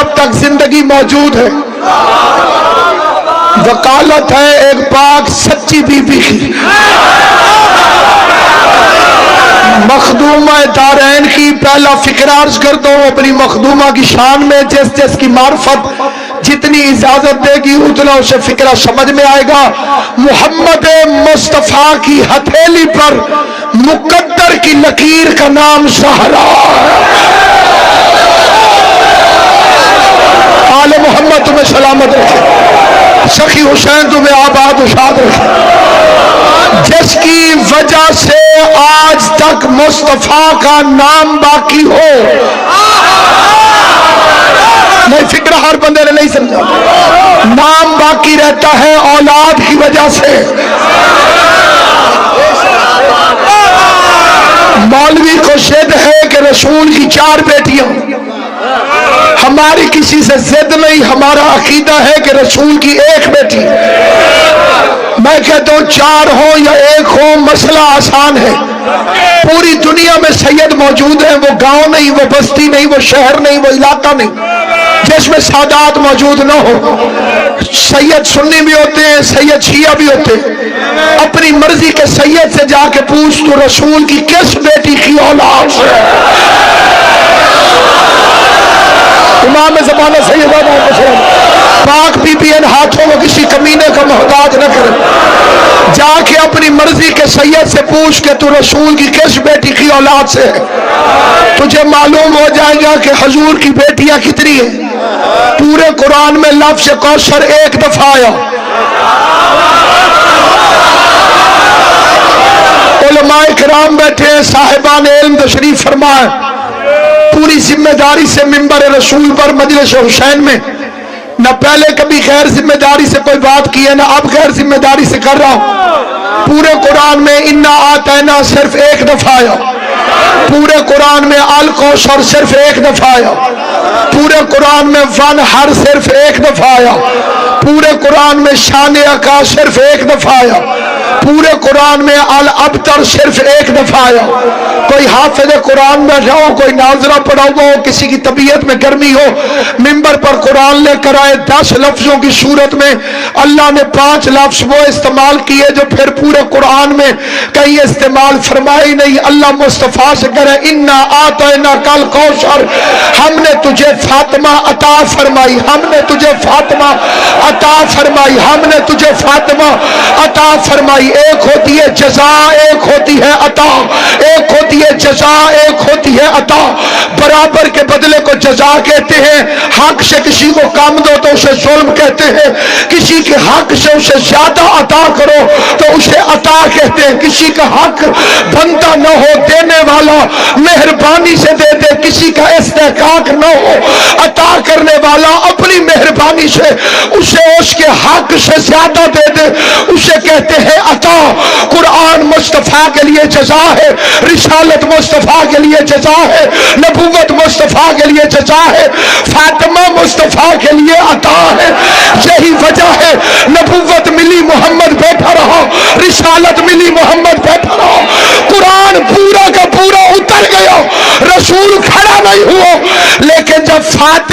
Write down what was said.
جب تک زندگی موجود ہے وکالت ہے ایک پاک سچی بی بی کی، مخدومہ دارین کی۔ پہلا فکر عرض کر دو اپنی مخدومہ کی شان میں، جس جس کی معرفت جتنی اجازت دے گی اتنا اسے فکرہ سمجھ میں آئے گا۔ محمد مصطفیٰ کی ہتھیلی پر مقدر کی لکیر کا نام زہرا ہے۔ آل محمد تمہیں سلامت رکھے، سخی حسین تمہیں آباد و شاد رکھے، جس کی وجہ سے آج تک مصطفیٰ کا نام باقی ہو۔ نہیں، فکر ہر بندے نے نہیں سمجھا، نام باقی رہتا ہے اولاد کی وجہ سے۔ مولوی کو ضد ہے کہ رسول کی 4 بیٹیاں، ہماری کسی سے ضد نہیں، ہمارا عقیدہ ہے کہ رسول کی 1 بیٹی۔ میں کہتا ہوں 4 ہو یا 1 ہو، مسئلہ آسان ہے۔ پوری دنیا میں سید موجود ہیں، وہ گاؤں نہیں، وہ بستی نہیں، وہ شہر نہیں، وہ علاقہ نہیں جس میں سادات موجود نہ ہو۔ سید سنی بھی ہوتے ہیں، سید شیعہ بھی ہوتے ہیں۔ اپنی مرضی کے سید سے جا کے پوچھ تو رسول کی کس بیٹی کی اولاد سے؟ امام زمانہ سیدہ پاک بی بی ان ہاتھوں میں کسی کمینے کا محتاج نہ کرے، جا کے اپنی مرضی کے سید سے پوچھ کہ تو رسول کی کس بیٹی کی اولاد سے ہے، تجھے معلوم ہو جائے گا کہ حضور کی بیٹیاں کتنی ہیں۔ پورے قرآن میں لفظ کوثر 1 دفعہ آیا۔ علماء کرام بیٹھے ہیں، صاحبان علم تشریف فرمائے، پوری ذمہ داری سے منبر رسول پر مجلس حسین میں نہ پہلے کبھی غیر ذمہ داری سے کوئی بات کی ہے، نہ اب غیر ذمہ داری سے کر رہا ہوں۔ پورے قرآن میں انا آتینا صرف 1 دفعہ آیا، پورے قرآن میں الکوثر صرف 1 دفعہ آیا، پورے قرآن میں ونہر صرف 1 دفعہ آیا، پورے قرآن میں شان عقا صرف 1 دفعہ آیا، پورے قرآن میں الابتر صرف 1 دفعہ آیا۔ کوئی حافظ قرآن بیٹھا ہو، کوئی ناظرہ پڑھا ہوا ہو، کسی کی طبیعت میں گرمی ہو، منبر پر قرآن لے کر آئے، 10 لفظوں کی صورت میں اللہ نے 5 لفظ وہ استعمال کیے جو پھر پورے قرآن میں کہیں استعمال فرمائی نہیں۔ اللہ مصطفیٰ سے کرے انا آتینا کل کوثر، ہم نے تجھے فاطمہ عطا فرمائی، ہم نے تجھے فاطمہ عطا فرمائی، ہم نے تجھے فاطمہ عطا فرمائی۔ ایک ہوتی ہے جزا، ایک ہوتی ہے عطا، ایک ہوتی ہے جزا، ایک ہوتی ہے عطا۔ برابر کے بدلے کو جزا کہتے ہیں، حق سے کسی کو کم دو تو اسے ظلم کہتے ہیں، کسی کے حق سے اسے زیادہ عطا کرو تو اسے عطا کہتے ہیں۔ کسی کا حق بنتا نہ ہو، دینے والا مہربانی سے دے دے، کسی کا استحقاق نہ ہو، عطا کرنے والا اپنی مہربانی سے اسے اس کے حق سے زیادہ دے دے، اسے کہتے ہیں عطا۔ قرآن مصطفیٰ کے لیے جزا ہے، رسالت مصطفیٰ کے لیے جزا ہے، نبوت مصطفیٰ کے لیے جزا ہے، فاطمہ مصطفیٰ کے لیے عطا ہے۔ یہی وجہ ہے نبوت ملی محمد بیٹھا رہا، رسالت ملی محمد بیٹھا رہا، قرآن پورا کا پورا اتر گیا، رسول کھڑا نہیں ہوا۔ لیکن جب فاطمہ